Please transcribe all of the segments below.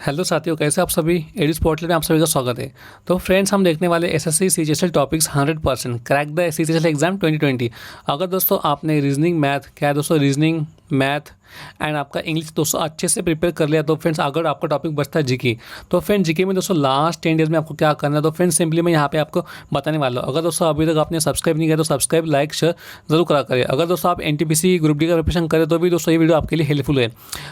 Hello साथियों, कैसे आप सभी। एडी स्पॉटलाइट में आप सभी का स्वागत है। तो फ्रेंड्स, हम देखने वाले SSC CGSL topics 100% crack the CGSL exam 2020। अगर दोस्तों आपने रीजनिंग मैथ क्या है दोस्तों, रीजनिंग मैथ एंड आपका इंग्लिश दोस्तों अच्छे से प्रिपेयर कर लिया, तो फ्रेंड्स अगर आपका टॉपिक बचता है जीके, तो फ्रेंड्स जीके में दोस्तों लास्ट 10 डेज में आपको क्या करना है, तो फ्रेंड्स सिंपली मैं यहाँ पे आपको बताने वाला हूँ। अगर दोस्तों अभी तक आपने सब्सक्राइब नहीं किया तो सब्सक्राइब, लाइक, शेयर जरूर करा करें। अगर दोस्तों आप एनटीपीसी ग्रुप डी का प्रिपरेशन करें तो भी दोस्तों ये वीडियो आपके लिए हेल्पफुल है।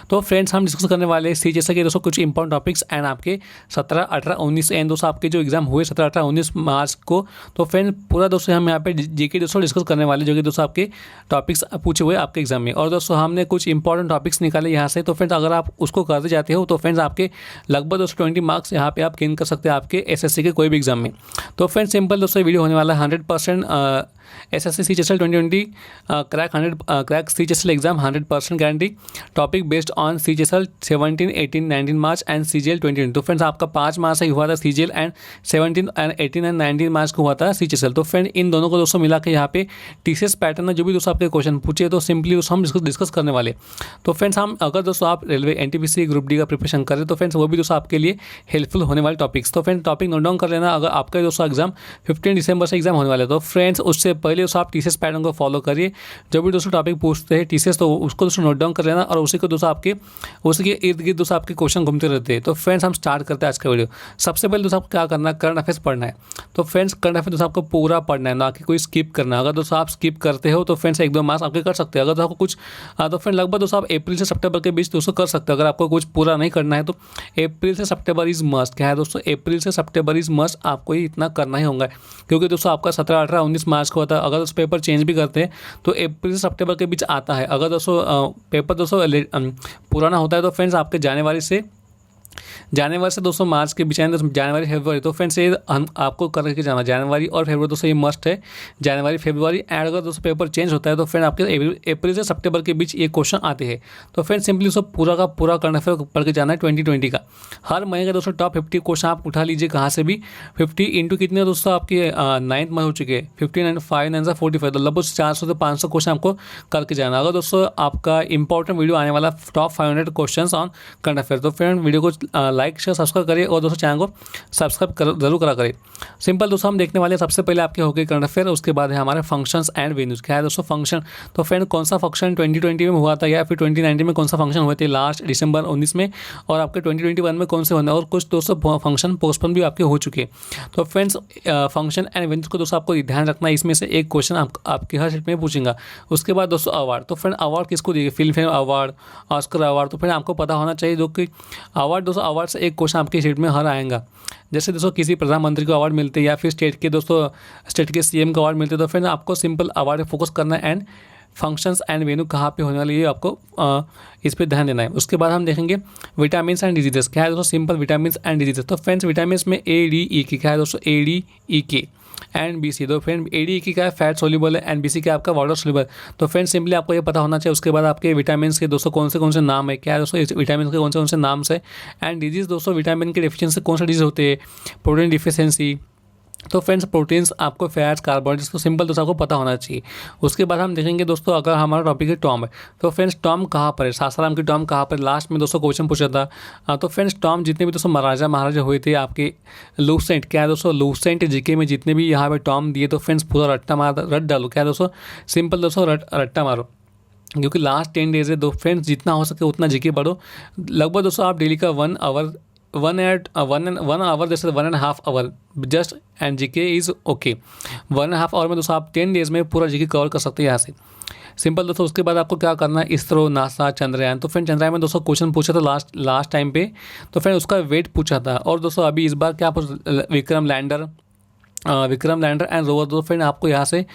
तो फ्रेंड्स, हम डिस्कस करने वाले हैं जैसे कि दोस्तों कुछ इंपॉर्टेंट टॉपिक्स एंड आपके 17, 18, 19 एंड दोस्तों आपके जो एग्जाम हुए 17, 18, 19 मार्च को। तो फ्रेंड्स पूरा दोस्तों हम यहाँ पे जीके दोस्तों डिस्कस करने वाले, जो कि दोस्तों आपके टॉपिक्स पूछे हुए आपके एग्जाम में। और दोस्तों हमने कुछ इंपॉर्टेंट टॉपिक्स निकाले यहाँ से, तो फ्रेंड्स अगर आप उसको करते जाते हो तो फ्रेंड्स आपके लगभग दोस्तों 20 मार्क्स यहाँ पे आप गेन कर सकते हैं आपके एसएससी के कोई भी एग्जाम में। तो फ्रेंड्स सिंपल दोस्तों वीडियो होने वाला है 100% SSC CGSL 2020 crack CGSL exam 100% guarantee. Topic based on CGSL 17, 18, 19 March and CGL 2020। तो फ्रेंड्स आपका 5 मार्च से हुआ था सीजीएल एंड 17 एंड 18 एंड 19 मार्च को हुआ था सीजीएसएल। तो फ्रेंड इन दोनों को दोस्तों मिला के यहाँ पे टीसीएस पैटर्न में जो भी दोस्तों आपके क्वेश्चन पूछे तो सिंपली दोस्तों हम डिस्कस करने वाले। तो फ्रेंड्स हम अगर दोस्तों आप रेलवे एनटीपीसी ग्रुप डी का प्रिपरेशन करें तो फ्रेंड्स वो भी दोस्तों आपके लिए हेल्पफुल होने वाले टॉपिक्स। तो फ्रेंड टॉपिक नोट डाउन कर लेना। अगर आपका दोस्तों एग्जाम 15 दिसंबर से एग्जाम होने वाला है तो फ्रेंड्स उससे पहले दोस्तों आप टीसीएस पैटर्न को फॉलो करिए। जब भी दोस्तों टॉपिक पूछते हैं टीसीएस तो उसको दोस्तों नोट डाउन कर लेना, और उसी को दोस्तों आपके उसी के इर्द गिर्द दोस्तों आपके क्वेश्चन घूमते रहते हैं। तो फ्रेंड्स हम स्टार्ट करते हैं आज का वीडियो। सबसे पहले दोस्तों आपको क्या करना है, करंट अफेयर्स पढ़ना है। तो फ्रेंड्स करंट अफेयर दोस्तों आपको पूरा पढ़ना है, ना कि कोई स्किप करना है। अगर दोस्तों आप स्किप करते हो तो फ्रेंड्स 1-2 मार्क्स आपके कर सकते हैं। अगर आपको कुछ तो फ्रेंड लगभग दोस्तों आप अप्रैल से सितंबर के बीच दोस्तों कर सकते हो। अगर आपको कुछ पूरा नहीं करना है तो अप्रैल से सितंबर इज मस्ट। क्या है दोस्तों, अप्रैल से सितंबर इज मस्ट, आपको ही इतना करना ही होगा, क्योंकि दोस्तों आपका 17, 18, 19 मार्च को होता है। अगर दोस्तों पेपर चेंज भी करते हैं तो अप्रैल से सितंबर के बीच आता है। अगर दोस्तों पेपर दोस्तों पुराना होता है तो फ्रेंड्स आपके जनवरी से दोस्तों मार्च के बीच में जनवरी फरवरी। तो फ्रेंड्स ये हम आपको करके जाना, जनवरी और फरवरी दोस्तों ये मस्ट है, जनवरी फरवरी। एंड अगर दोस्तों पेपर चेंज होता है तो फ्रेंड आपके अप्रैल से सितंबर के बीच ये क्वेश्चन आते हैं। तो फ्रेंड सिंपली दोस्तों पूरा का पूरा करंट अफेयर पढ़ के जाना है 2020 का। हर महीने का दोस्तों टॉप 50 क्वेश्चन आप उठा लीजिए कहाँ से भी। 50 इंटू कितने दोस्तों आपके 9th मंथ हो चुके हैं, 15 5 9 45, तो लगभग 400 से 500 क्वेश्चन आपको करके जाना। अगर दोस्तों आपका इंपॉर्टेंट वीडियो आने वाला top 500 question on current affair, तो फ्रेंड वीडियो को लाइक शेयर सब्सक्राइब करिए और दोस्तों चैनल को सब्सक्राइब जरूर करा करें। सिंपल दोस्तों हम देखने वाले सबसे पहले आपके हो गए करंट अफेयर, उसके बाद है हमारे फंक्शंस एंड वेन्यूज। क्या है दोस्तों फंक्शन, तो फ्रेंड कौन सा फंक्शन 2020 में हुआ था या फिर 2019 में कौन सा फंक्शन हुए थे लास्ट दिसंबर 19 में, और आपके 2021 में कौन से होने, और कुछ दोस्तों फंक्शन पोस्टपोन भी आपके हो चुके। तो फ्रेंड्स फंक्शन एंड वेन्यूज को दोस्तों आपको ध्यान रखना है, इसमें से एक क्वेश्चन आपके हर शीट में पूछेगा। उसके बाद दोस्तों अवार्ड, तो फ्रेंड अवार्ड किसको दिए, film fair award, Oscar award. तो फ्रेंड आपको पता होना चाहिए जो कि अवार्ड दोस्तों अवार्ड से एक क्वेश्चन आपकी शीट में हर आएगा। जैसे दोस्तों किसी प्रधानमंत्री को अवार्ड मिलते हैं या फिर स्टेट के सीएम को अवार्ड मिलते हैं, तो फिर आपको सिंपल अवार्ड पे फोकस करना है। एंड फंक्शंस एंड वेन्यू कहाँ पे होने वाली है आपको इस पर ध्यान देना है। उसके बाद हम देखेंगे विटामिन एंड डिजीजेस। क्या है दोस्तों, सिंपल विटामिन एंड डिजीजेस। तो फ्रेंड्स विटामिन में ADE क्या है दोस्तों, ADE एंड BC। तो फ्रेंड ADE क्या है, फैट सोल्यूबल है, एंड BC क्या है आपका वाटर सोल्यूबल। तो फ्रेंड सिंपली आपको ये पता होना चाहिए। उसके बाद आपके विटामिन के दोस्तों कौन से नाम है, क्या है दोस्तों विटामिन के कौन से नाम से। एंड डिजीज दोस्तों विटामिन के डिफिशियंसी कौन से डिजीज होते हैं, प्रोटीन डिफिशियंसी। तो फ्रेंड्स प्रोटीन्स आपको फैट्स कार्बोहाइड्रेट्स, तो सिंपल दोस्तों आपको पता होना चाहिए। उसके बाद हम देखेंगे दोस्तों अगर हमारा टॉपिक है टॉम है, तो फ्रेंड्स टॉम कहाँ पर है, सासाराम की टॉम कहाँ पर, लास्ट में दोस्तों क्वेश्चन पूछा था। तो फ्रेंड्स टॉम जितने भी दोस्तों महाराजा हुए थे आपके लूसेंट, क्या है दोस्तों लूसेंट जीके में जितने भी यहाँ पे टॉम दिए, तो फ्रेंड्स पूरा रट डालो। क्या है दोस्तों, सिंपल दोस्तों रट्टा मारो, क्योंकि लास्ट 10 डेज है। दो फ्रेंड्स जितना हो सके उतना जीके पढ़ो। लगभग दोस्तों आप डेली का 1 आवर जैसे 1.5 hour just, and GK is okay. 1.5 hour में दोस्तों आप 10 डेज में पूरा जीके कवर कर सकते हैं यहाँ से, सिंपल दोस्तों। उसके बाद आपको क्या करना है, इसरो, नासा, चंद्रयान। तो फ्रेंड चंद्रयान में दोस्तों क्वेश्चन पूछा था लास्ट टाइम पे, तो फ्रेंड उसका वेट पूछा था। और दोस्तों अभी इस बार क्या विक्रम लैंडर एंड रोवर। तो फ्रेंड आपको यहाँ से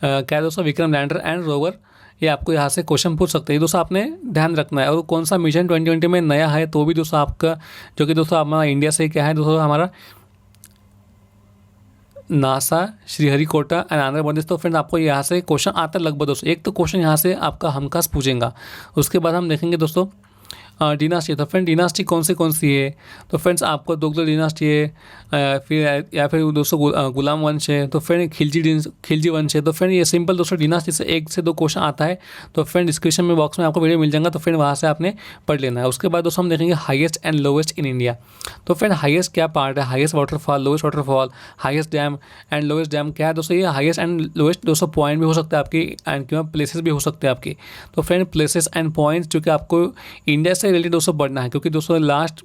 क्या है दोस्तों, विक्रम लैंडर एंड रोवर, ये आपको यहाँ से क्वेश्चन पूछ सकते हैं। दोस्तों आपने ध्यान रखना है। और कौन सा मिशन 2020 में नया है, तो भी दोस्तों आपका जो कि दोस्तों हमारा इंडिया से क्या है दोस्तों, हमारा नासा, श्रीहरिकोटा एंड आंध्र प्रदेश। तो फ्रेंड आपको यहाँ से क्वेश्चन आता है लगभग दोस्तों, एक तो क्वेश्चन यहाँ से आपका हमखास पूछेगा। उसके बाद हम देखेंगे दोस्तों डिनास्टी, तो फ्रेंड डिनास्टी कौन सी है? तो फ्रेंड्स आपको तुगलक डिनास्टी है, फिर या फिर दोस्तों गुलाम वंश है, तो फ्रेंड खिलजी वंश है। तो फ्रेंड ये सिंपल दोस्तों डिनास्टी से 1 से 2 क्वेश्चन आता है, तो फ्रेंड डिस्क्रिप्शन में बॉक्स में आपको वीडियो मिल जाएगा, तो फ्रेंड वहाँ से आपने पढ़ लेना है। उसके बाद दोस्तों हम देखेंगे highest and lowest in India. तो फ्रेंड हाईएस्ट क्या पार्ट है, highest waterfall, lowest waterfall, highest dam and lowest dam क्या है दोस्तों? ये हाईएस्ट एंड लोवेस्ट दोस्तों पॉइंट भी हो सकता है आपकी, एंड क्यों प्लेसेस भी हो सकते हैं आपकी। तो फ्रेंड प्लेसेस एंड पॉइंट्स जो कि आपको इंडिया से रिलेटेड दोस्तों पढ़ना है, क्योंकि दोस्तों लास्ट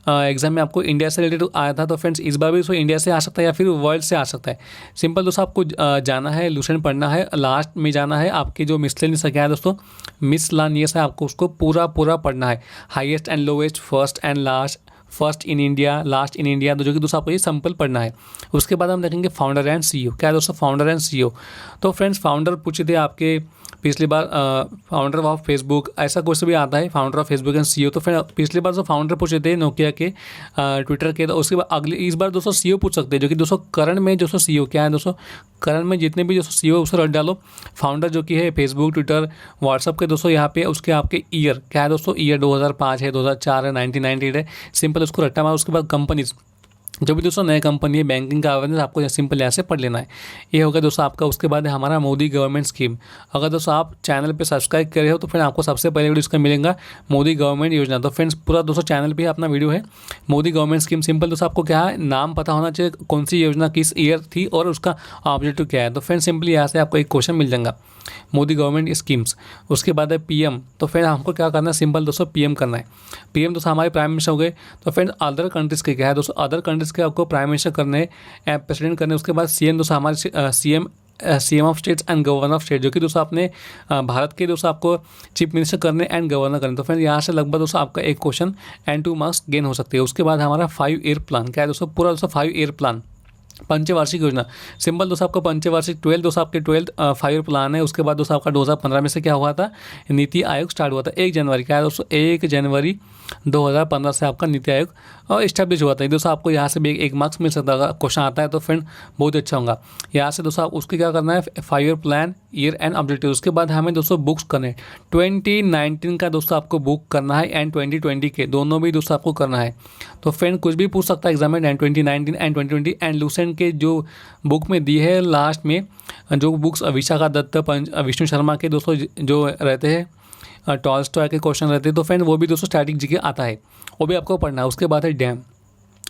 एग्जाम में आपको इंडिया से रिलेटेड आया था, तो फ्रेंड्स इस बार भी दोस्तों इंडिया से आ सकता है या फिर वर्ल्ड से आ सकता है। सिंपल दोस्तों आपको जाना है, लूसेंट पढ़ना है, लास्ट में जाना है, आपकी जो मिसलेनियस क्या है दोस्तों, मिसलानियस है, आपको उसको पूरा पढ़ना है। Highest and lowest, first and last, first in India, last in India, तो जो कि दोस्तों आपको ये सिंपल पढ़ना है। उसके बाद हम देखेंगे फाउंडर एंड सीईओ। क्या है दोस्तों फाउंडर एंड सीईओ? तो फ्रेंड्स फाउंडर पूछे थे आपके पिछली बार, फाउंडर ऑफ फेसबुक, ऐसा कुछ भी आता है, founder of Facebook and CEO. तो फिर पिछली बार जो फाउंडर पूछे थे नोकिया के, ट्विटर के, तो उसके बाद अगले इस बार दोस्तों सीईओ पूछ सकते हैं, जो कि दोस्तों करंट में दोस्तों सीईओ क्या है दोस्तों, करंट में जितने भी दोस्तों सीईओ उसको रट डालो। फाउंडर जो कि है फेसबुक, ट्विटर, व्हाट्सअप के दोस्तों यहाँ पे उसके आपके ईयर क्या है दोस्तों, ईयर 2005 है, 2004 है, 1998 है, सिंपल उसको रट्टा मारो। उसके बाद कंपनीज, जो भी दोस्तों नए कंपनी है, बैंकिंग का अवेयरनेस आपको सिंपल यहाँ से पढ़ लेना है। ये होगा दोस्तों आपका। उसके बाद है हमारा मोदी गवर्नमेंट स्कीम। अगर दोस्तों आप चैनल पे सब्सक्राइब करे हो तो फिर आपको सबसे पहले वीडियो इसका मिलेगा मोदी गवर्नमेंट योजना। तो फ्रेंड्स पूरा दोस्तों चैनल पे अपना वीडियो है मोदी गवर्नमेंट स्कीम। सिंपल दोस्तों आपको क्या है, नाम पता होना चाहिए, कौन सी योजना किस ईयर थी और उसका ऑब्जेक्टिव क्या है। तो फ्रेंड्स सिंपली यहाँ से आपको एक क्वेश्चन मिल जाएगा, मोदी गवर्नमेंट स्कीम्स। उसके बाद है पीएम। तो फ्रेंड हमको क्या करना है, सिंपल दोस्तों पीएम करना है। पीएम दोस्तों हमारे प्राइम मिनिस्टर हो गए। तो फ्रेंड अदर कंट्रीज़ के क्या है दोस्तों, अदर कंट्रीज़ के आपको प्राइम मिनिस्टर करने हैं, प्रेसिडेंट करने। उसके बाद सीएम दोस्तों हमारे CM of states and governor of state, जो कि दोस्तों आपने भारत के दोस्तों आपको चीफ मिनिस्टर करने एंड गवर्नर करने। तो फ्रेंड यहाँ से लगभग दोस्तों आपका एक क्वेश्चन एंड 2 मार्क्स गेन हो सकते हैं। उसके बाद हमारा 5 ईयर प्लान। क्या है दोस्तों, पूरा दोस्तों 5 ईयर प्लान, पंचवार्षिक योजना। सिंपल दोस्तों आपका पंचवार्षिक 12 दोस्तों आपके 12 5 ईयर प्लान है। उसके बाद दोस्तों आपका 2015 में से क्या हुआ था, नीति आयोग स्टार्ट हुआ था 1 जनवरी। क्या है दोस्तों, 1 जनवरी 2015 से आपका नीति आयोग और इस्टेब्लिश हुआ था। दोस्तों आपको यहाँ से भी 1 मार्क्स मिल सकता है, अगर क्वेश्चन आता है तो फ्रेंड बहुत अच्छा होगा। यहाँ से दोस्तों आप उसके क्या करना है, 5 year plan, year and objective. उसके बाद हमें दोस्तों बुक्स करने 2019 का दोस्तों आपको बुक करना है एंड 2020 के, दोनों भी दोस्तों आपको करना है। तो फ्रेंड कुछ भी पूछ सकता है एग्जाम में, 2019 एंड 2020 एंड लूसेंट के जो बुक में दी है लास्ट में, जो बुक्स विशाखा दत्त, विष्णु शर्मा के दोस्तों जो रहते हैं, टॉल्स्टॉय के क्वेश्चन रहते हैं। तो फ्रेंड वो भी दोस्तों स्टैटिक जीके आता है, वो भी आपको पढ़ना है। उसके बाद है डैम।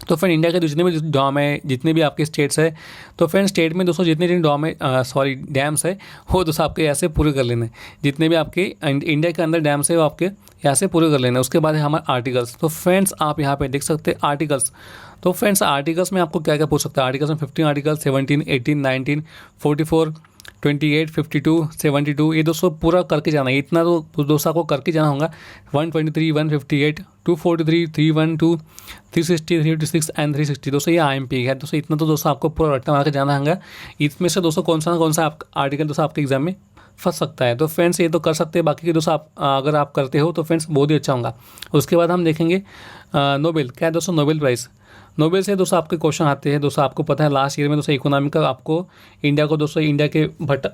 तो फ्रेंड इंडिया के जितने भी डैम है, जितने भी आपके स्टेट्स है, तो फ्रेंड स्टेट में दोस्तों जितने डैम्स है वो दोस्तों आपके यहाँ से पूरे कर लेने हैं। जितने भी आपके इंडिया के अंदर डैम्स है वो आपके यहाँ से पूरे कर लेना है। उसके बाद है हमारे आर्टिकल्स। तो फ्रेंड्स आप यहाँ पे देख सकते हैं आर्टिकल्स। तो फ्रेंड्स आर्टिकल्स में आपको क्या क्या पूछ सकता है, आर्टिकल्स में 15 आर्टिकल्स, 17, 18, 19, 44, 28, 52, 72, ये दोस्तों पूरा करके जाना है। इतना तो दोस्तों आपको करके जाना होगा। 123, 158, 243, 312, 360, 356 एंड 360 दोस्तों ये IMP है। दोस्तों इतना तो दोस्तों आपको पूरा रट्टा मार के जाना होगा। इसमें से दोस्तों कौन सा आप आर्टिकल दोस्तों आपके एग्जाम में फंस सकता है। तो फ्रेंड्स ये तो कर सकते हैं, बाकी के दोस्तों आप अगर आप करते हो तो फ्रेंड्स बहुत ही अच्छा होगा। उसके बाद हम देखेंगे नोबेल। क्या है दोस्तों, नोबेल प्राइज़। नोबेल से दोस्तों आपके क्वेश्चन आते हैं। दोस्तों आपको पता है लास्ट ईयर में दोस्तों इकोनॉमी का आपको इंडिया को दोस्तों इंडिया के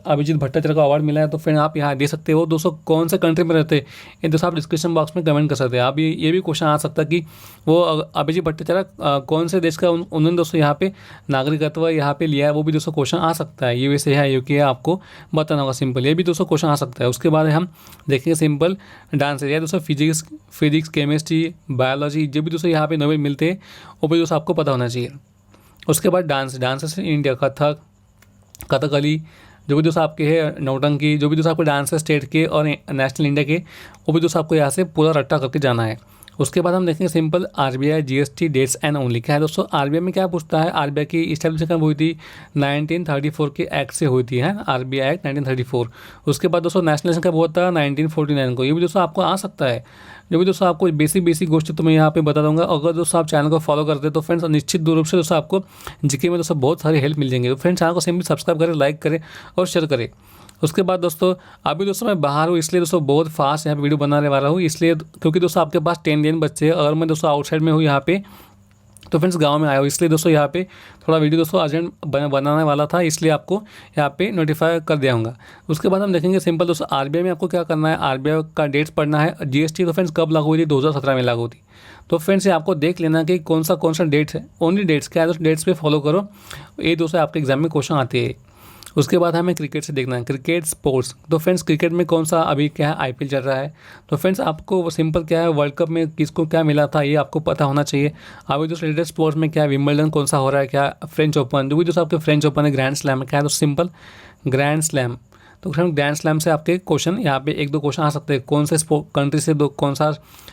अभिजीत भट्टाचार्य का अवार्ड मिला है। तो फिर आप यहाँ दे सकते हो दोस्तों कौन से कंट्री में रहते हैं, ये दोस्तों आप डिस्क्रिप्शन बॉक्स में कमेंट कर सकते हैं। आप ये भी क्वेश्चन आ सकता है कि वो अभिजीत भट्टाचार्य कौन से देश का उन्होंने दोस्तों यहाँ पे नागरिकत्व यहाँ पे लिया है, वो भी दोस्तों क्वेश्चन आ सकता है। USA है, UK है, आपको बताना होगा सिंपल, ये भी दोस्तों क्वेश्चन आ सकता है। उसके बाद हम देखेंगे सिंपल डांस है, दोस्तों फिजिक्स, केमिस्ट्री, बायोलॉजी, जो भी दोस्तों यहाँ पे नोबेल मिलते हैं वो भी दोस्तों आपको पता होना चाहिए। उसके बाद डांसेस इंडिया, कथकली, जो भी दोस्तों आपके है, नौटंकी, जो भी दोस्तों आपको डांस है स्टेट के और नेशनल इंडिया के, वो भी दोस्तों आपको यहाँ से पूरा रट्टा करके जाना है। उसके बाद हम देखेंगे simple RBI, GST, dates and only. क्या है दोस्तों, RBI में क्या पूछता है, RBI की इस्टेब्लिश कब हुई थी, 1934 के एक्ट से हुई थी, है RBI एक्ट 1934। उसके बाद दोस्तों नेशनलाइजेशन कब हुआ था, 1949 को। ये भी दोस्तों आपको आ सकता है। जो भी दोस्तों आपको बेसिक गोष्ट तो मैं यहाँ पे बता दूंगा। अगर दोस्तों आप चैनल को फॉलो करते हैं तो फ्रेंड्स निश्चित रूप से दोस्तों आपको जीके में दोस्तों बहुत सारी हेल्प मिल जाएंगे। तो फ्रेंड्स चैनल को सिंपली सब्सक्राइब करें, लाइक करें और शेयर करें। उसके बाद दोस्तों अभी दोस्तों मैं बाहर हूँ, इसलिए दोस्तों बहुत फास्ट यहाँ पे वीडियो बनाने वाला हूँ, इसलिए क्योंकि दोस्तों आपके पास 10 दिन बच्चे हैं। अगर मैं दोस्तों आउटसाइड में हूँ यहाँ पे तो फ्रेंड्स गांव में आया हो, इसलिए दोस्तों यहाँ पे थोड़ा वीडियो दोस्तों अर्जेंट बनाने वाला था, इसलिए आपको यहाँ पे नोटिफाई कर दिया होगा। उसके बाद हम देखेंगे सिंपल दोस्तों आरबीआई में आपको क्या करना है, आरबीआई का डेट्स पढ़ना है। जीएसटी तो फ्रेंड्स कब लागू हुई थी, 2017 में लागू हुई थी। तो फ्रेंड्स ये आपको देख लेना कि कौन सा डेट्स है, ओनली डेट्स क्या है दोस्तों, डेट्स पे फॉलो करो, ये दोस्तों आपके एग्जाम में क्वेश्चन आते हैं। उसके बाद हमें क्रिकेट से देखना है, क्रिकेट स्पोर्ट्स। तो फ्रेंड्स क्रिकेट में कौन सा अभी क्या है, आईपीएल चल रहा है। तो फ्रेंड्स आपको सिंपल क्या है, वर्ल्ड कप में किसको क्या मिला था ये आपको पता होना चाहिए। अभी जो लेटेस्ट स्पोर्ट्स में क्या है, विंबलडन कौन सा हो रहा है, क्या फ्रेंच ओपन, जो भी दोस्तों आपके फ्रेंच ओपन है, ग्रैंड स्लैम है, क्या है दोस्तों सिंपल ग्रैंड स्लैम। तो फ्रेंड ग्रैंड स्लैम से आपके क्वेश्चन यहाँ पे 1-2 क्वेश्चन आ सकते हैं, कौन से कंट्री से कौन सा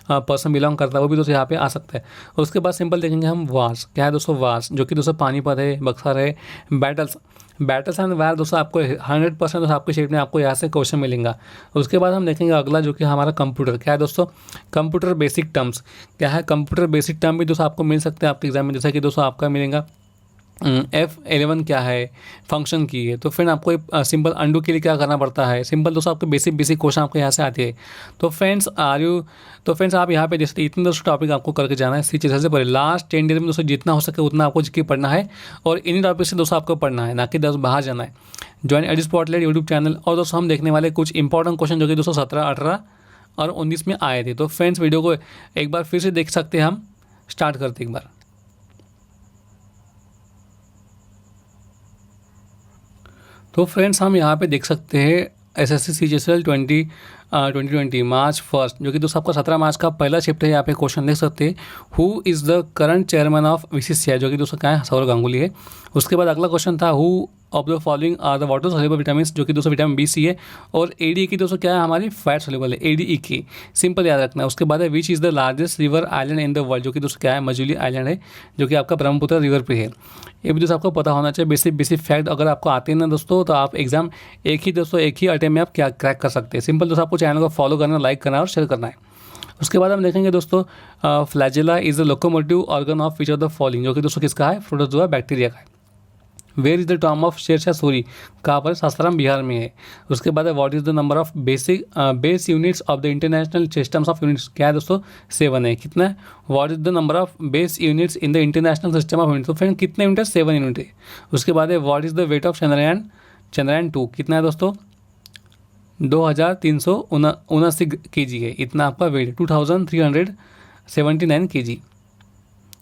पर्सन बिलोंग करता है वो भी दोस्तों यहाँ पे आ सकता है। उसके बाद सिंपल देखेंगे हम वार्स, क्या है दोस्तों वार्स, जो कि दोस्तों पानीपत है, बक्सर है, बैटल्स एंड वार दोस्तों आपको 100% दोस्तों आपके शीट में आपको यहाँ से क्वेश्चन मिलेगा। उसके बाद हम देखेंगे अगला जो कि हमारा कंप्यूटर, क्या है दोस्तों कंप्यूटर बेसिक टर्म्स, क्या है कंप्यूटर बेसिक टर्म भी दोस्तों आपको मिल सकते हैं आपके एग्जाम में, जैसा कि दोस्तों आपका मिलेगा F11 क्या है, फंक्शन की है। तो फिर आपको सिंपल अंडू के लिए क्या करना पड़ता है, सिंपल दोस्तों आपके बेसिक क्वेश्चन आपको यहाँ से आते हैं। तो फ्रेंड्स आप यहाँ पे जैसे इतने दोस्तों टॉपिक आपको करके जाना है, इसी चीज़ से पहले लास्ट 10 डेज में दोस्तों जितना हो सके उतना आपको जिसकी पढ़ना है, और इन्हीं टॉपिक से दोस्तों आपको पढ़ना है, ना कि बाहर जाना है। Join AD spotlight YouTube channel. और दोस्तों हम देखने वाले कुछ इंपॉर्टेंट क्वेश्चन जो कि दोस्तों 17, 18 और 19 में आए थे। तो फ्रेंड्स वीडियो को एक बार फिर से देख सकते हैं, हम स्टार्ट करते एक बार। तो फ्रेंड्स हम यहाँ पे देख सकते हैं एसएससी सीजीएल 2020 मार्च 1, जो कि दोस्तों आपका 17 मार्च का पहला शिफ्ट है। यहाँ पे क्वेश्चन देख सकते हैं, who is the current chairman of BCCI, जो कि दोस्तों क्या है, सौरव गांगुली है। उसके बाद अगला क्वेश्चन था, who of the following are the water soluble vitamin, जो कि दोस्तों विटामिन बी सी है। और एडी की दोस्तों क्या है, हमारी फैट सोल्यूबल है, एडी की, सिंपल याद रखना है। उसके बाद है which is the largest river island in the world, जो कि दोस्तों क्या है, मजुली आइलैंड है, जो कि आपका ब्रह्मपुत्र रिवर पे है। ये भी दोस्तों आपको पता होना चाहिए, बेसिक फैक्ट अगर आपको आते हैं ना दोस्तों, तो आप एग्जाम एक ही अटेम्प्ट में आप क्या क्रैक कर सकते हैं। सिंपल दोस्तों आपको चैनल को फॉलो करना, लाइक करना और शेयर करना है। उसके बाद हम देखेंगे दोस्तों flagella is the locomotive organ of which of the following, जो कि दोस्तों किसका है, प्रोटोजोआ बैक्टीरिया का है। Where is the tomb of Sher Shah Suri, कहाँ पर, सासाराम बिहार में है। उसके बाद है what is the number of base units of the international systems of units, क्या है दोस्तों 7 है। कितना है, what is the number of base units in the international system of units, तो फ्रेंड कितने यूनिट है, 7 यूनिट है। उसके बाद है what is the weight of Chandrayaan 2, कितना है दोस्तों 2379 kg है, इतना आपका वेट 2379 kg।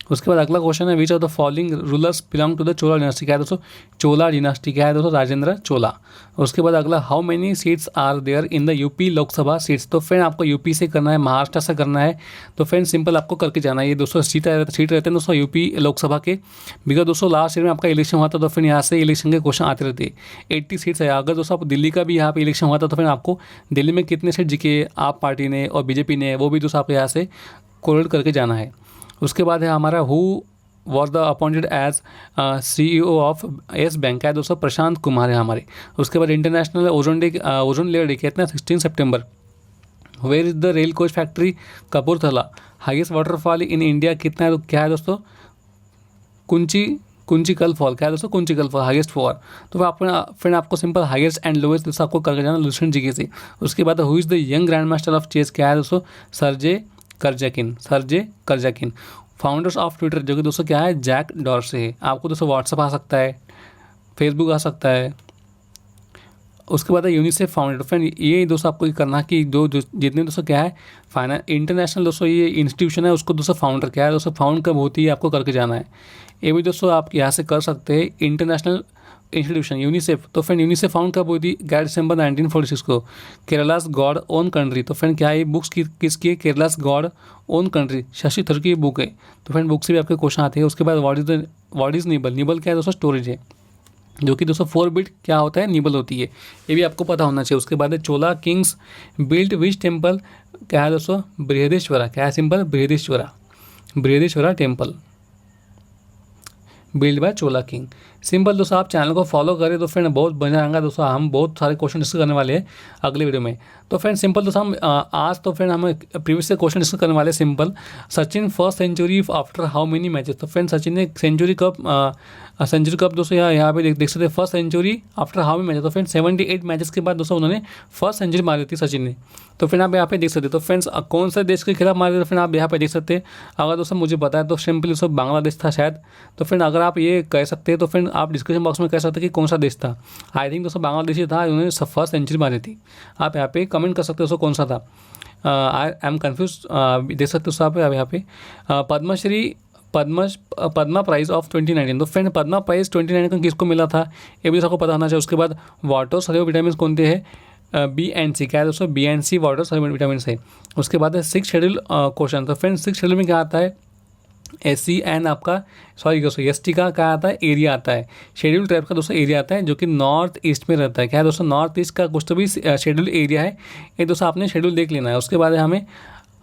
उसके बाद अगला क्वेश्चन है, which of the following rulers belong to the Chola dynasty, क्या है दोस्तों चोला डिनास्टी, क्या है दोस्तों राजेंद्र चोला। उसके बाद अगला, how many seats are there in the UP Lok Sabha seats, तो फ्रेंड आपको यूपी से करना है, महाराष्ट्र से करना है। तो फ्रेंड सिंपल आपको करके जाना है, ये दोस्तों सीट रहते हैं दोस्तों यूपी लोकसभा के, बिकॉज दोस्तों लास्ट ईयर में आपका इलेक्शन हुआ था, तो फिर यहाँ से इलेक्शन के क्वेश्चन आते रहते हैं। 80 सीट्स है। अगर दोस्तों आप दिल्ली का भी यहाँ पे इलेक्शन हुआ था, तो फिर आपको दिल्ली में कितने सीट जीते आप पार्टी ने और बीजेपी ने, वो भी दोस्तों आपको यहाँ से कोरिलेट करके जाना है। उसके बाद है हमारा, who was the appointed as CEO of Yes Bank, है दोस्तों प्रशांत कुमार है हमारे। उसके बाद इंटरनेशनल ओजोन लेयर डे कितना, 16 सितंबर। Where is the rail coach factory, Kapurthala. Highest waterfall in India कितना है, तो क्या है दोस्तों कुंचिकल फॉल, क्या है दोस्तों कुंचिकल फॉल, हाईएस्ट फॉर। तो फिर आपको सिंपल हाईएस्ट एंड लोएस्ट दोस्तों आपको करके जाना लुसेंट जीके से। उसके बाद who is the young grand master of chess, क्या है दोस्तों Sergey Karjakin. Founders of Twitter, जो कि दोस्तों क्या है, जैक डॉर्से है। आपको दोस्तों व्हाट्सअप आ सकता है, फेसबुक आ सकता है। उसके बाद है यूनिसेफ फाउंडेड। फ्रेंड ये दोस्तों आपको करना कि जितने दोस्तों क्या है इंटरनेशनल दोस्तों ये इंस्टीट्यूशन है, उसको दोस्तों फाउंडर क्या है, दोस्तों फाउंड कब होती है आपको करके जाना है। ये भी दोस्तों आप यहाँ से कर सकते हैं, इंटरनेशनल इंस्टीट्यूशन यूनिसेफ। तो फ्रेंड यूनिसेफ फाउंड कब हुई थी, 11 दिसंबर 1946 को। केरलास गॉड ओन कंट्री, तो फ्रेंड क्या है, बुक्स किसकी है, Kerala's god own country, Shashi Tharoor की बुक है। तो फ्रेंड बुक से भी आपके क्वेश्चन आते हैं। उसके बाद व्हाट इज निबल क्या है दोस्तों, स्टोरेज है, जो कि दोस्तों 4 बिट क्या होता है, निबल होती है, ये भी आपको पता होना चाहिए। उसके बाद है चोला किंग्स बिल्ट विच टेम्पल, क्या है दोस्तों बृहदेश्वरा, क्या है simple Brihadeeswara temple build by Chola king. Simple दोस्तों, आप चैनल को फॉलो करें तो फ्रेंड बहुत बढ़िया रहेगा दोस्तों। हम बहुत सारे क्वेश्चन डिस्कस करने वाले हैं अगले वीडियो में। तो फ्रेंड सिंपल दोस्तों, हम आज तो फ्रेंड हम प्रीवियस से क्वेश्चन डिस्कस करने वाले हैं। Simple, Sachin first century after how many matches. तो फ्रेंड सचिन ने सेंचुरी कब दोस्तों यहाँ पे देख सकते हैं, first century after how many matches. तो फ्रेंड 78 मैचेस के बाद दोस्तों उन्होंने फर्स्ट सेंचुरी मारी थी सचिन ने। तो फ्रेंड आप यहाँ पे देख सकते हैं। तो फ्रेंड्स कौन सा देश के खिलाफ मारे थे, तो फ्रेंड आप यहाँ पे देख सकते हैं। अगर दोस्तों मुझे पता है तो सिंपली दोस्तों बांग्लादेश था शायद। तो फ्रेंड अगर आप ये कह सकते हैं तो फ्रेंड आप डिस्क्रिप्शन बॉक्स में कह सकते हैं कि कौन सा देश था। आई थिंक दोस्तों बांग्लादेश ही था, उन्होंने फर्स्ट सेंचुरी मारी थी। आप यहाँ पे कमेंट कर सकते हो दोस्तों कौन सा था। आई एम कन्फ्यूज, देख सकते हो आप यहाँ पे पद्मश्री पद्मा प्राइज ऑफ 2019। तो फ्रेंड पद्मा प्राइज 2019 को किसको मिला था ये भी सबको पता होना चाहिए। उसके बाद वाटर सॉल्युबल विटामिन कौन थे हैं, बी एंड सी। क्या है दोस्तों, B and C water soluble vitamin है। उसके बाद है 6 शेड्यूल क्वेश्चन। तो फ्रेंड 6 शेड्यूल में क्या आता है, SC एंड आपका सॉरी दोस्तों ST का क्या आता है, एरिया आता है। शेड्यूल ट्राइब का दोस्तों एरिया आता है जो कि नॉर्थ ईस्ट में रहता है। क्या है दोस्तों, नॉर्थ ईस्ट का कुछ तो भी शेड्यूल एरिया है। ये दोस्तों आपने शेड्यूल देख लेना है। उसके बाद हमें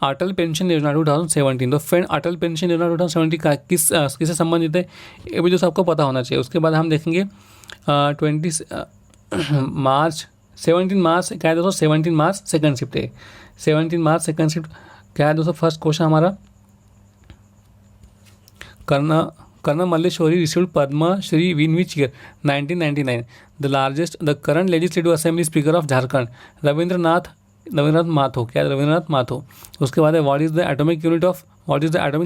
अटल पेंशन योजना 2017। तो फ्रेंड अटल पेंशन योजना 2017 का किससे संबंधित है ये भी दोस्तों आपको पता होना चाहिए। उसके बाद हम देखेंगे 17 मार्च क्या है दोस्तों, 17 मार्च सेकंड शिफ्ट है। 17 मार्च सेकंड शिफ्ट क्या है दोस्तों, फर्स्ट क्वेश्चन हमारा Karnam Malleswari received Padma Shri in which year, 1999। The current legislative assembly speaker of Jharkhand Rabindranath Mathur. क्या है, रविंद्रनाथ माथुर। उसके बाद है what is the atomic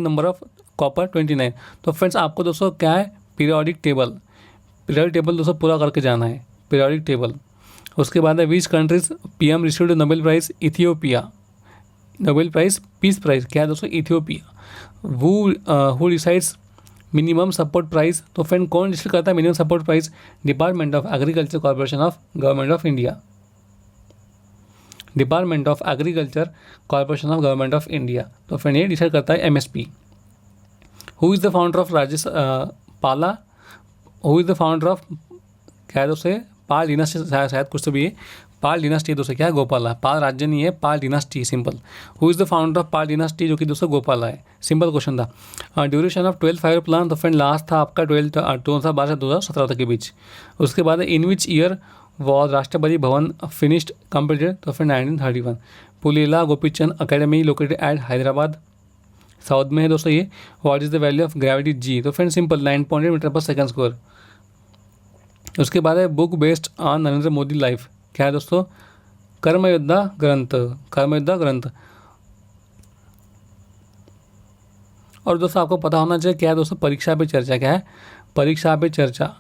number of copper, 29। तो फ्रेंड्स आपको दोस्तों क्या है, पीरियोडिक टेबल दोस्तों पूरा करके जाना है, पीरियोडिक टेबल। उसके बाद है which countries PM received Nobel prize, Ethiopia. Nobel prize peace prize क्या है दोस्तों, Ethiopia. Who decides minimum support price. तो फ्रेंड कौन डिसाइड करता है minimum support price, department of agriculture corporation of government of India. Department of agriculture corporation of government of India. तो friend ये decide करता है MSP। Who is the founder of who is the founder of क्या है दोस्तों, पाल dynasty शायद कुछ तो भी है, पाल डिनास्टी दोस्तों क्या है, गोपाला। पाल राज्य नहीं है, Pala dynasty simple. Who is the founder of Pala dynasty, जो कि दोस्तों गोपाला है। सिंपल क्वेश्चन था। Duration of 12 five plan. तो फ्रेंड लास्ट था आपका 2012 से 2017 के बीच। उसके बाद in which year was Rashtrapati Bhavan finished completed. तो friend 1931। Pullela Gopichand academy located at Hyderabad, south में है दोस्तों ये। What is the value of gravity G। तो फ्रेंड सिंपल 9.8 मीटर पर सेकंड स्क्वायर। उसके बाद है book based on Narendra Modi life. क्या है दोस्तों, कर्मयोद्धा ग्रंथ। और दोस्तों आपको पता होना चाहिए क्या है दोस्तों, परीक्षा पे चर्चा। क्या है, परीक्षा पे चर्चा।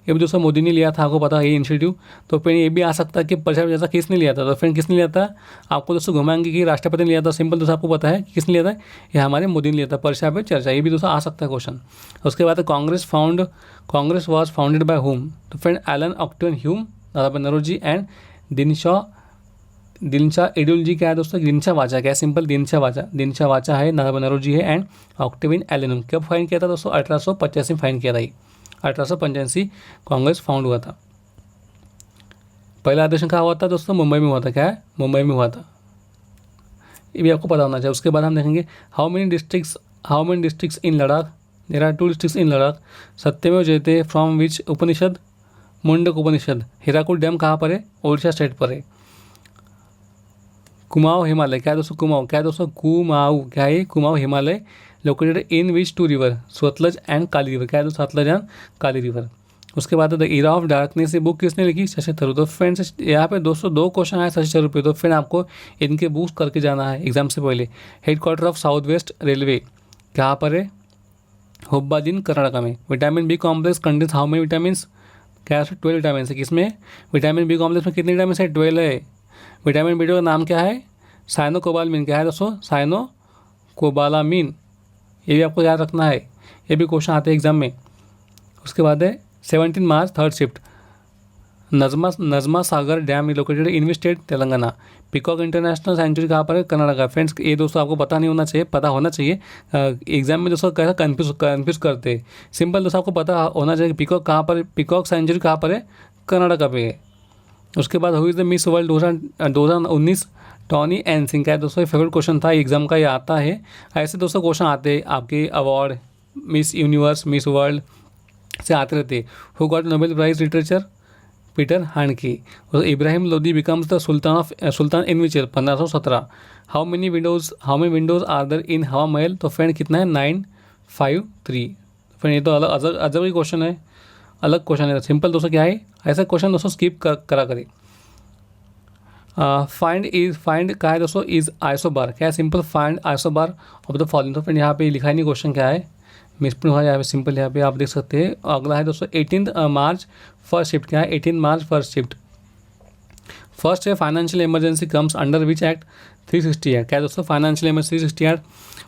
ये भी दोस्तों मोदी ने लिया था, आपको पता है ये इंस्टीट्यूट। तो फिर ये भी आ सकता है कि परीक्षा पे चर्चा किसने लिया था। तो फ्रेंड किसने लिया था, आपको दोस्तों घुमाएंगे कि राष्ट्रपति ने लिया था। सिंपल दोस्तों आपको पता है किसने लिया था, ये हमारे मोदी ने लिया था। परीक्षा पे चर्चा ये भी दोस्तों आ सकता है क्वेश्चन। उसके बाद Congress was founded by whom. तो friend Allan Octavian Hume, Dadabhai Naoroji and Dinshaw Edulji. क्या है दोस्तों, दिनशा वाचा। क्या है, सिंपल दिनशा वाचा है, दादाभाई नौरोजी है एंड ऑक्टेवियन एलन। कब फाइन किया था दोस्तों, 1885 में फाइन किया था। 1885 कांग्रेस फाउंड हुआ था। पहला अधिवेशन कहाँ हुआ था दोस्तों, मुंबई में हुआ था। क्या है, मुंबई में हुआ था, ये भी आपको पता होना चाहिए। उसके बाद हम देखेंगे how many districts in Ladakh. There are 2 districts in Ladakh. सत्यमेव जयते from which Upanishad, Mundaka Upanishad. Hirakud dam कहाँ पर है, ओडिशा स्टेट पर है। कुमाऊं हिमालय। क्या है दोस्तों, कुमाऊं। क्या है दोस्तों, कुमाऊं। क्या है, Kumaon Himalaya located in which 2 river, Sutlej and Kali river. क्या है दोस्तों, सतलज एंड काली रिवर। उसके बाद द एरा ऑफ डार्कनेस ये बुक किसने लिखी, शशि थरूर। तो फ्रेंड्स यहाँ पे दोस्तों 2 क्वेश्चन आए शशि थरूर पे। तो फ्रेंड आपको इनके बूस्ट करके जाना है एग्जाम से पहले। Headquarter of south west railway कहाँ पर है, हुब्बादिन कर्नाटका में। Vitamin B complex contains how many vitamins. क्या है, 12 विटामिन है। किसमें, विटामिन B कॉम्प्लेक्स में कितने विटामिन है, 12 है। विटामिन B का नाम क्या है, साइनोकोबालामिन। क्या है दोस्तों, साइनोकोबालामिन। ये भी आपको याद रखना है, ये भी क्वेश्चन आते हैं एग्जाम में। उसके बाद है 17 March third shift Najma Sagar dam located in which state, Telangana. Peacock international sanctuary कहाँ पर है, कर्नाटका। फ्रेंड्स ये दोस्तों आपको पता नहीं होना चाहिए, पता होना चाहिए। एग्जाम में दोस्तों कैसा कन्फ्यूज करते हैं। सिंपल दोस्तों आपको पता होना चाहिए पिकॉक कहाँ पर, पिकॉक सेंचुरी कहाँ पर है, कर्नाटका पे है। उसके बाद who the Miss World 2019 Toni Ann Singh. क्या है दोस्तों, फेवरेट क्वेश्चन था एग्जाम का, ये आता है। ऐसे दोस्तों क्वेश्चन आते हैं आपके award, miss universe, miss world, से आते रहते हैं। Who got Nobel prize literature, Peter Handke. और Ibrahim Lodi becomes the sultan in which year, 1517। How many windows are there in Hawa Mahal, तो फ्रेंड कितना है 953। फ्रेंड ये तो अलग अजब ही क्वेश्चन है, अलग क्वेश्चन है। सिंपल दोस्तों क्या है, ऐसा क्वेश्चन दोस्तों स्किप करा करें। फाइंड क्या है दोस्तों, इज आइसोबार, क्या है simple, find isobar of the following. तो फ्रेंड यहाँ पे लिखा ही नहीं क्वेश्चन क्या है, मिसप्रिंट हुआ यहाँ पे, सिंपल यहाँ पे आप देख सकते हैं। अगला है दोस्तों 18 मार्च फर्स्ट शिफ्ट, क्या है 18 मार्च फर्स्ट शिफ्ट। फर्स्ट है financial emergency comes under which act, 360 क्या है दोस्तों, financial emergency 360।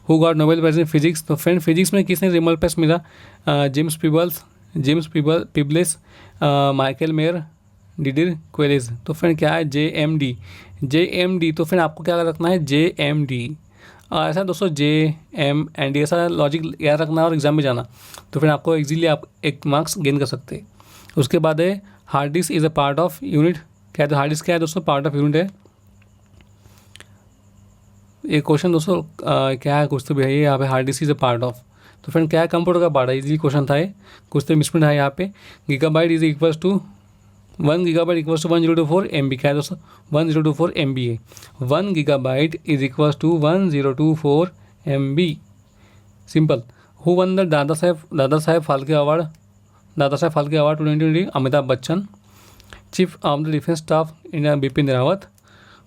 Who got Nobel prize in physics, तो फ्रेंड फिजिक्स में किसने नोबेल प्राइज मिला, James Peebles, Michael Mayor, Didier Queloz. तो फ्रेंड क्या है JMD। तो फ्रेंड आपको क्या रखना है JMD, ऐसा दोस्तों JMND, ऐसा लॉजिक याद रखना है और एग्जाम में जाना, तो फिर आपको इजीली आप 1 मार्क्स गेन कर सकते हैं। उसके बाद है hard disk is a part of unit, क्या है तो हार्ड डिस्क क्या है दोस्तों, पार्ट ऑफ यूनिट है। एक क्वेश्चन दोस्तों क्या है, कुछ तो भी है ये यहाँ पे, hard disk is a part of, तो फ्रेंड क्या है कंप्यूटर का पार्ट है, इजीली क्वेश्चन था ये, कुछ तो मिसप्रिंट है यहाँ पे। Gigabyte is equals to 1 gigabyte equals to 1024 MB, क्या है दोस्तों 1024 MB है। 1 gigabyte is equals to 1024 MB, simple. Who won the Dada Saheb Phalke award 2020, Amitabh Bachchan. Chief of the defence staff India, Bipin Rawat.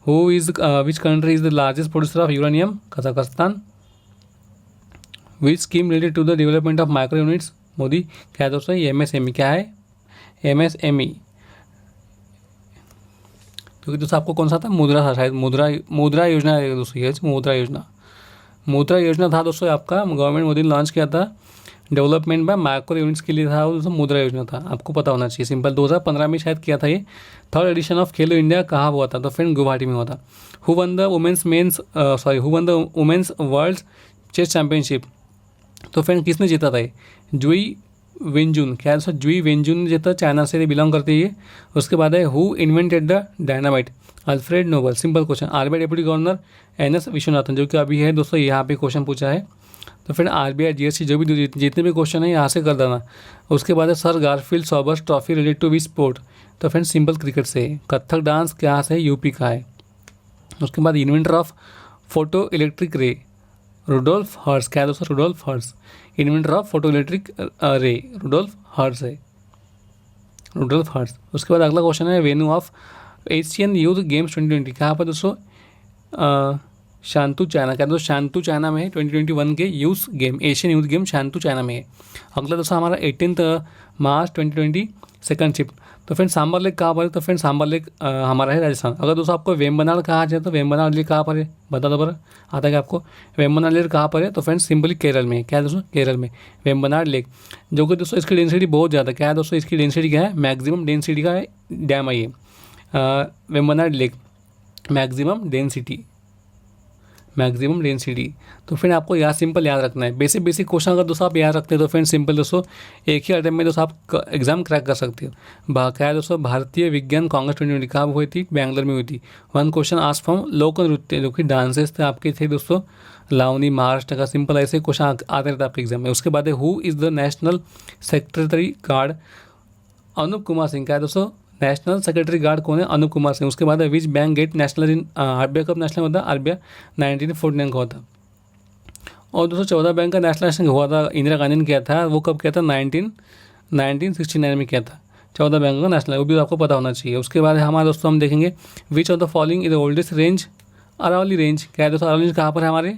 Who is which country is the largest producer of uranium, Kazakhstan. Which scheme related to the development of micro units, Modi. क्या है दोस्तों MSME, क्या है MSME, क्योंकि दोस्तों आपको कौन सा था, मुद्रा था शायद, मुद्रा योजना है दोस्तों, ये मुद्रा योजना था दोस्तों, आपका गवर्नमेंट मोदी ने लॉन्च किया था, डेवलपमेंट बाय माइक्रो यूनिट्स के लिए था दोस्तों, मुद्रा योजना था, आपको पता होना चाहिए, सिंपल। 2015 में शायद किया था ये। Third edition of Khelo India कहाँ हुआ था, तो फ्रेंड गुवाहाटी में हुआ था। Who won the women's world chess championship, तो फ्रेंड किसने जीता था ये, जुई वेंजुन, क्या है दोस्तों जुई वेंजुन ने जीता, चाइना से बिलोंग करती है। उसके बाद है who invented the dynamite, Alfred Nobel, simple question. RBI deputy governor NS Vishwanathan, जो कि अभी है दोस्तों, यहाँ पे क्वेश्चन पूछा है, तो फिर RBI GST जो भी जितने भी क्वेश्चन है यहाँ से कर देना। उसके बाद है sir Garfield Sobers trophy related to which sport, तो फ्रेंड सिंपल क्रिकेट से। कथक डांस क्या से UP का है। उसके बाद inventor of photo electric ray, Rudolf Hertz, क्या है दोस्तों Rudolf Hertz, inventor of photo electric ray Rudolf Hertz है, रुडोल्फ हर्ट्ज। उसके बाद अगला क्वेश्चन है venue of Asian youth games 2020, कहाँ पर दोस्तों शांतु चाइना, क्या दोस्तों शांतु चाइना में है, 2021 के youth game, Asian youth game Shantou China में है। अगला दोस्तों हमारा 18 मार्च 2020 सेकंड शिफ्ट, तो फ्रेंड सांबर लेक कहाँ पर है, तो फ्रेंड सांबर लेक हमारा है राजस्थान। अगर दोस्तों आपको वेम्बनाड कहाँ जाए, तो वेम्बनाड लेक कहाँ पर है, बता दो पर आता है आपको, वेम्बनाड लेक कहाँ पर है, तो फ्रेंड सिंपली केरल में है, क्या है दोस्तों केरल में वेम्बनाड लेक, जो कि दोस्तों इसकी डेंसिटी बहुत ज़्यादा, क्या है दोस्तों इसकी डेंसिटी क्या है, मैक्सिमम डेंसिटी का डैम है ये वेम्बनाड लेक, मैक्सिमम डेंसिटी। तो फिर आपको यहाँ सिंपल याद रखना है, बेसिक क्वेश्चन अगर दोस्तों आप याद रखते हैं तो फ्रेंड सिंपल दोस्तों एक ही अटेम्प्ट में दोस्तों आप एग्जाम क्रैक कर सकते हो। क्या है दोस्तों भारतीय विज्ञान कांग्रेस 2020 कहाँ हुई थी, बैंगलोर में हुई थी। 1 क्वेश्चन आस्क फ्रॉम लोक नृत्य, जो कि डांसेस थे आपके थे दोस्तों, लावनी महाराष्ट्र का, सिंपल ऐसे क्वेश्चन आते रहते आपके एग्जाम में। उसके बाद है who is the national secretary guard, Anoop Kumar Singh, क्या है दोस्तों नेशनल सेक्रेटरी गार्ड कौन है, अनूप कुमार सिंह। उसके बाद है which bank get national in RBI कब नेशनल होता है, RBI 1949 का होता। और दोस्तों 14 बैंक का नेशनल हुआ था, इंदिरा गांधी ने किया था, वो कब किया था 1969 में किया था 14 बैंक का नेशनल, वो भी आपको पता होना चाहिए। उसके बाद हमारे दोस्तों हम देखेंगे which of the following is the oldest range, Aravalli range, क्या है दोस्तों अरावली रेंज कहाँ पर है हमारे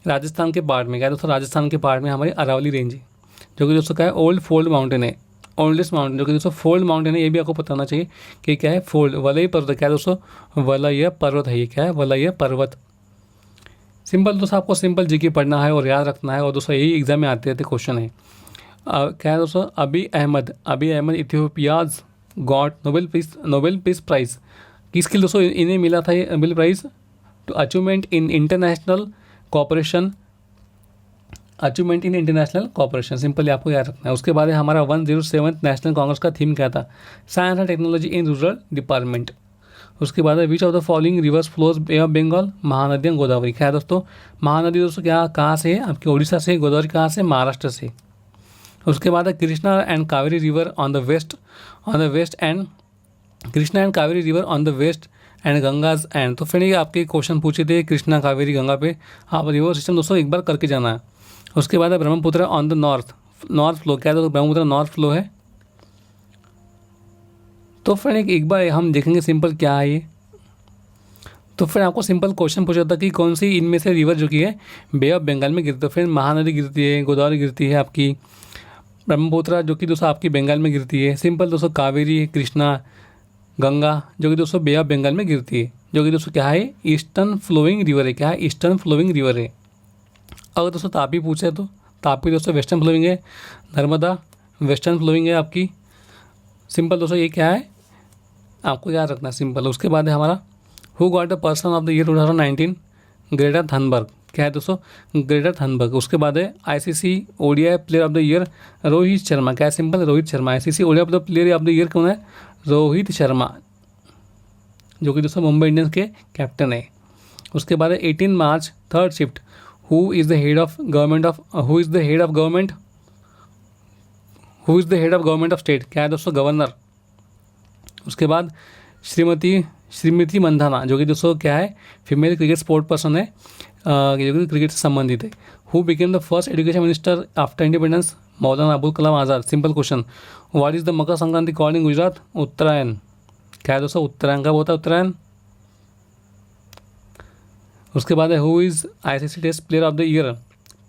राजस्थान के पार्ट में, क्या है दोस्तों राजस्थान के पार्ट में हमारी अरावली रेंज है, जो कि दोस्तों क्या है ओल्ड फोल्ड माउंटेन है, ओल्डेस्ट माउंटेन, जो कि दोस्तों फोल्ड माउंटेन है, ये भी आपको पता होना चाहिए कि क्या है फोल्ड, वलय पर्वत, क्या है दोस्तों वलय पर्वत है, ये क्या है वलय पर्वत। सिंपल दोस्तों आपको सिंपल जी के पढ़ना है और याद रखना है, और दोस्तों यही एग्जाम में आते रहते क्वेश्चन है। क्या है दोस्तों Abiy Ahmed Ethiopia's got Nobel peace prize, किसके दोस्तों इन्हें मिला था ये Nobel prize, to achievement in international cooperation, simply आपको याद रखना है। उसके बाद हमारा 107th नेशनल कांग्रेस का थीम क्या था, science and technology in rural department. उसके बाद है which of the following rivers flows bay of Bengal, Mahanadi and Godavari. क्या है दोस्तों, महानदी दोस्तों क्या कहाँ से है आपकी उड़ीसा से, गोदावरी कहाँ से, महाराष्ट्र से। उसके बाद है Krishna and Kaveri river on the west end Krishna and Kaveri river on the west end Ganges end. तो फ्रेंड ये आपके क्वेश्चन पूछे थे कृष्णा कावेरी गंगा पे, आप रिवर सिस्टम दोस्तों एक बार करके जाना है। उसके बाद है Brahmaputra on the north flow. क्या है दोस्तों, ब्रह्मपुत्र नॉर्थ फ्लो है। तो फ्रेंड एक बार हम देखेंगे सिंपल क्या है ये। तो फिर आपको सिंपल क्वेश्चन पूछा था कि कौन सी इनमें से रिवर जो की है बे ऑफ बंगाल में गिरती है। फिर महानदी गिरती है, गोदावरी गिरती है आपकी, ब्रह्मपुत्र जो कि दोस्तों आपकी बंगाल में गिरती है, सिंपल दोस्तों कावेरी, कृष्णा, गंगा जो कि दोस्तों बे ऑफ बंगाल में गिरती है, जो कि दोस्तों क्या है ईस्टर्न फ्लोइंग रिवर है। क्या है, ईस्टर्न फ्लोइंग रिवर है। अगर दोस्तों तापी पूछे तो तापी दोस्तों वेस्टर्न फ्लोइंग है, नर्मदा वेस्टर्न फ्लोइंग है आपकी। सिंपल दोस्तों ये क्या है आपको याद रखना सिंपल। उसके बाद है हमारा who got the person of the year 2019, Greta Thunberg. क्या है दोस्तों, ग्रेटा थनबर्ग। उसके बाद है ICC ODI player of the year Rohit Sharma. क्या है, simple Rohit Sharma. ICC ODI of the player of the year कौन है, रोहित शर्मा, जो कि दोस्तों मुंबई इंडियंस के कैप्टन है। उसके बाद है 18 March third shift, who is the head of government of state. क्या है दोस्तों, गवर्नर। उसके बाद श्रीमती मंधाना, जो कि दोस्तों क्या है फीमेल क्रिकेट स्पोर्ट पर्सन है, जो कि क्रिकेट से संबंधित है। Who became the first education minister after independence, Maulana Abul Kalam Azad. Simple question. What is the Makar Sankranti called in Gujarat, Uttarayan. क्या है दोस्तों, उत्तरायण कब होता है, उत्तरायण। उसके बाद है who is ICC test player of the year,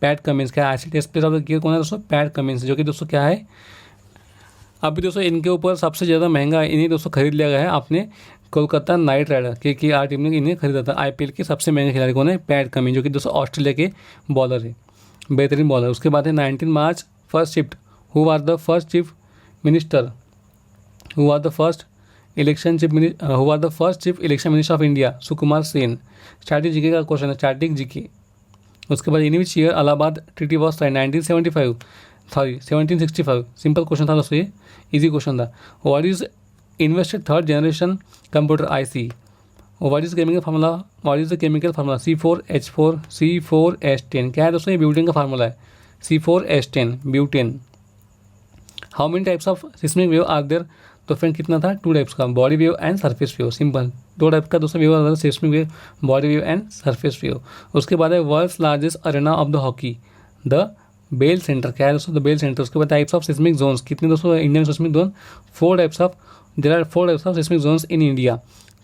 Pat Cummins. क्या है, ICC test player of the year कौन है दोस्तों, पैट कमिंस, जो कि दोस्तों क्या है अभी दोस्तों इनके ऊपर सबसे ज़्यादा महंगा इन्हीं दोस्तों खरीद लिया गया है आपने, Kolkata knight rider KKR team ने इन्हें खरीदा था। IPL के सबसे महंगे खिलाड़ी कौन है, पैट कमिंस, जो कि दोस्तों ऑस्ट्रेलिया के बॉलर है, बेहतरीन बॉलर। उसके बाद है 19 March first shift, who are the first chief minister, who are the first chief election minister of India, Sukumar Sen. Static GK का क्वेश्चन है, स्टैटिक जीके। उसके बाद in which year Allahabad treaty was sign, 1765। Simple question था दोस्तों, ये easy question था। What is invested third generation computer IC, what is chemical formula, C4H4 C4S10। क्या है दोस्तों, ये ब्यूटेन का फार्मूला है, C4S10 butane. How many types of seismic wave are there. तो फ्रेंड कितना था, 2 टाइप्स का, body wave and surface wave. Simple 2 type का दोस्तों वेव आता है, seismic wave, body wave and surface wave. उसके बाद है world's largest arena of the hockey, the Bell Centre. क्या है दोस्तों, द बेल सेंटर। उसके बाद टाइप्स ऑफ सिस्मिक जोन्स, कितने दोस्तों Indian seismic zone, 4 types of, there are 4 types of seismic zones in India.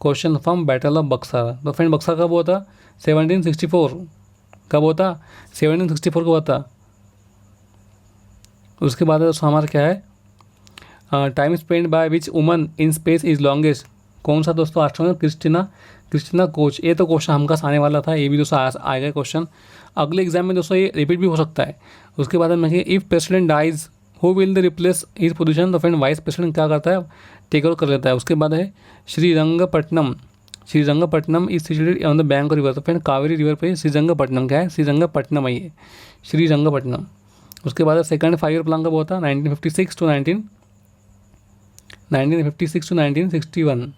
Question from battle of Buxar. तो friend Buxar कब हुआ था, 1764। कब होता, 1764 को हुआ था। उसके बाद दोस्तों हमारा क्या है, time spend by which woman in space is longest. कौन सा दोस्तों, एस्ट्रोनॉट क्रिस्टिना कोच। ये तो क्वेश्चन हमका आने वाला था, ये भी दोस्तों आएगा क्वेश्चन अगले एग्जाम में दोस्तों, ये रिपीट भी हो सकता है। उसके बाद में if president dies who will the replace his position. तो फ्रेंड वाइस प्रेसिडेंट क्या करता है, टेक ओवर कर लेता है। उसके बाद है Srirangapatnam is situated on the bank of river. तो फ्रेंड कावेरी रिवर पे श्रीरंगपट्टनम, क्या है, श्रीरंगपट्टनम है ये, श्रीरंगपट्टनम। उसके बाद सेकंड 5 ईयर प्लान कब हुआ था, 1956 to 1961।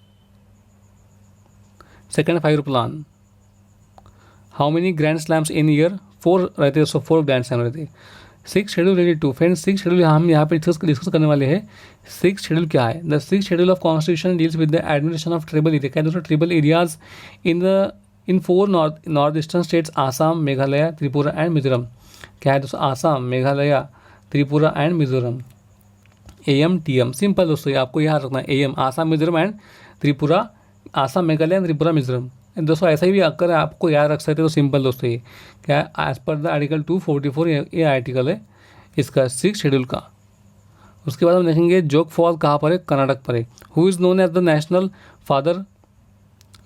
Second 5 year plan. How many grand slams in year, 4 रहते हैं, 4 ग्रैंड स्लैम रहते हैं। 6 schedule ready to. Friend 6 schedule हम यहाँ पे डिस्कस करने वाले हैं। 6 शेड्यूल क्या है, the 6 schedule of constitution deals with the administration of tribal area. क्या है दोस्तों, tribal areas in 4 north eastern states, Assam, Meghalaya, Tripura and Mizoram. क्या है दोस्तों, Assam, Meghalaya, Tripura and Mizoram. AM TM simple दोस्तों, ये आपको याद रखना है, AM आसाम, मिजोरम एंड त्रिपुरा, आसाम, मेघालय, त्रिपुरा, मिजोरम। दोस्तों ऐसा ही भी अगर आपको याद रख सकते तो सिंपल दोस्तों, ये क्या है, एज पर द आर्टिकल 244 ये आर्टिकल है इसका 6 शेड्यूल का। उसके बाद हम देखेंगे जोग फॉल कहाँ पर है, कर्नाटक पर है। Who is known as the national father,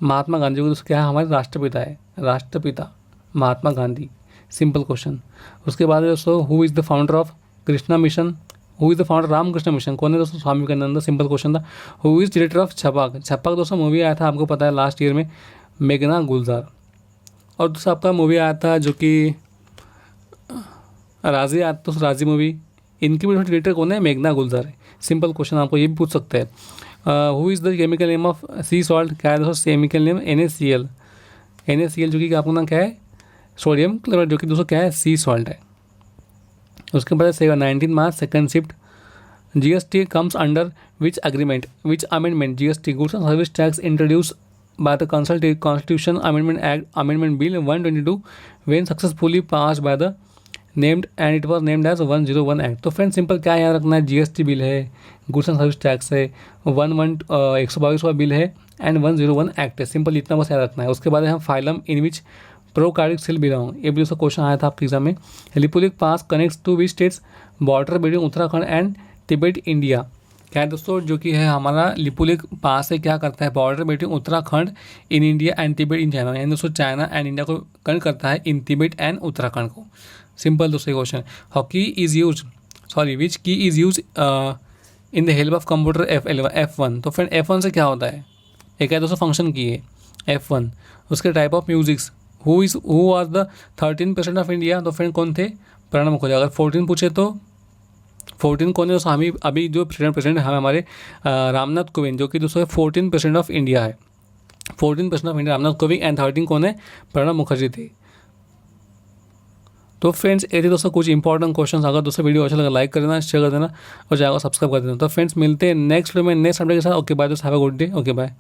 Mahatma Gandhi. दोस्तों क्या है, हमारे राष्ट्रपिता है, राष्ट्रपिता महात्मा गांधी। Simple question. उसके बाद दोस्तों who is the founder of Krishna mission, who is the founder Ramakrishna mission, कौन है दोस्तों, स्वामी विवेकानंद। सिंपल क्वेश्चन था। Who is director of Chhapaak, Chhapaak दोस्तों मूवी आया था आपको पता है लास्ट ईयर में, मेघना गुलजार। और दूसरा आपका मूवी आया था जो कि राजी आया तो राजी मूवी, इनकी भी डायरेक्टर कौन है, मेघना गुलजार है। सिंपल क्वेश्चन आपको ये भी पूछ सकते हैं। Who is the chemical name of C salt, क्या है दोस्तों केमिकल नेम NaCl, NaCl जो कि आपका नाम क्या है सोडियम क्लोराइड, जो कि दोस्तों क्या है सी सॉल्ट है। उसके बाद 19 March second shift, GST comes under which agreement, which amendment? GST, Goods and Service Tax, introduced by the Constitution Amendment Act, Amendment Bill 122, when successfully passed by the named, and it was named as 101 Act। तो friend simple क्या याद रखना है, GST bill है, goods and service tax है, 122 का bill है, and 101 act है। सिंपल इतना बस याद रखना है। उसके बाद हम phylum in which prokaryotic cell belong, ये भी उसका क्वेश्चन आया था आपके एग्जाम में। Lipulekh pass connects to which states, border between Uttarakhand and Tibet India, क्या है दोस्तों जो कि है हमारा लिपुलेक पास है, क्या करता है border between Uttarakhand in India and Tibet in China, यानी दोस्तों चाइना एंड इंडिया को कनेक्ट करता है इन तिब्बत एंड उत्तराखंड को। सिंपल दोस्तों question. Hockey is use, sorry which key is use in the help of computer F1। तो friend F1 से क्या होता है, एक है दोस्तों फंक्शन की है F1। उसके type of musics, who are the 13% of India, तो फ्रेंड कौन थे प्रणब मुखर्जी। अगर 14 पूछे तो 14 कौन है दोस्तों, हम अभी जो प्रेसिडेंट है हमारे रामनाथ कोविंद, जो कि दोस्तों 14% ऑफ इंडिया है, 14% of India Ramnath Kovind, and 13 कौन है प्रणब मुखर्जी थे। तो फ्रेंड्स ये थे दोस्तों कुछ इंपॉर्टेंट क्वेश्चंस। अगर दोस्तों वीडियो अच्छा लगा लाइक कर देना, शेयर कर देना और जाएगा सब्सक्राइब कर देना। तो फ्रेंड्स मिलते हैं नेक्स्ट वीडियो में नेक्स्ट अपडेट के साथ। ओके बाय दोस्तों, have a good day, okay bye.